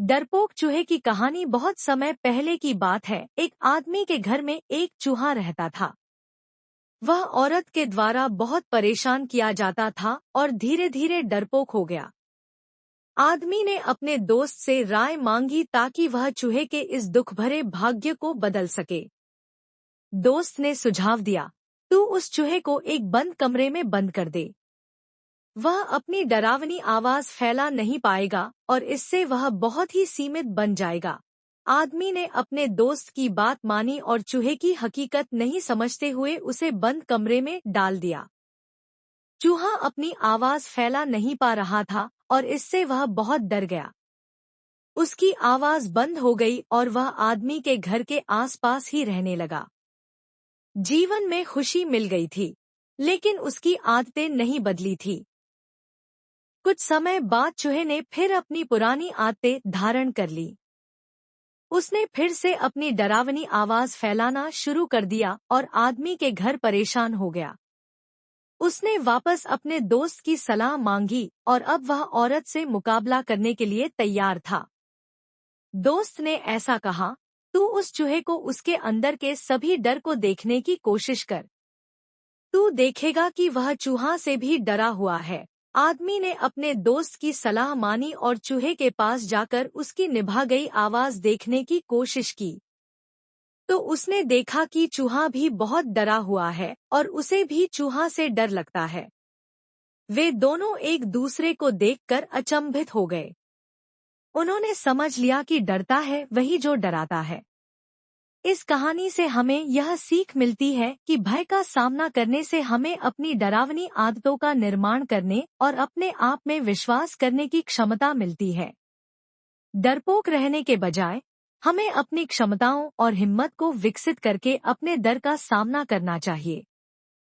डरपोक चूहे की कहानी बहुत समय पहले की बात है। एक आदमी के घर में एक चूहा रहता था। वह औरत के द्वारा बहुत परेशान किया जाता था और धीरे धीरे डरपोक हो गया। आदमी ने अपने दोस्त से राय मांगी ताकि वह चूहे के इस दुख भरे भाग्य को बदल सके। दोस्त ने सुझाव दिया, तू उस चूहे को एक बंद कमरे में बंद कर दे। वह अपनी डरावनी आवाज फैला नहीं पाएगा और इससे वह बहुत ही सीमित बन जाएगा। आदमी ने अपने दोस्त की बात मानी और चूहे की हकीकत नहीं समझते हुए उसे बंद कमरे में डाल दिया। चूहा अपनी आवाज फैला नहीं पा रहा था और इससे वह बहुत डर गया। उसकी आवाज बंद हो गई और वह आदमी के घर के आसपास ही रहने लगा। जीवन में खुशी मिल गई थी, लेकिन उसकी आदतें नहीं बदली थी। कुछ समय बाद चूहे ने फिर अपनी पुरानी आदतें धारण कर ली। उसने फिर से अपनी डरावनी आवाज फैलाना शुरू कर दिया और आदमी के घर परेशान हो गया। उसने वापस अपने दोस्त की सलाह मांगी और अब वह औरत से मुकाबला करने के लिए तैयार था। दोस्त ने ऐसा कहा, तू उस चूहे को उसके अंदर के सभी डर को देखने की कोशिश कर। तू देखेगा कि वह चूहा से भी डरा हुआ है। आदमी ने अपने दोस्त की सलाह मानी और चूहे के पास जाकर उसकी निभा गई आवाज देखने की कोशिश की। तो उसने देखा कि चूहा भी बहुत डरा हुआ है और उसे भी चूहा से डर लगता है। वे दोनों एक दूसरे को देखकर अचंभित हो गए। उन्होंने समझ लिया कि डरता है वही जो डराता है। इस कहानी से हमें यह सीख मिलती है कि भय का सामना करने से हमें अपनी डरावनी आदतों का निर्माण करने और अपने आप में विश्वास करने की क्षमता मिलती है। डरपोक रहने के बजाय हमें अपनी क्षमताओं और हिम्मत को विकसित करके अपने डर का सामना करना चाहिए।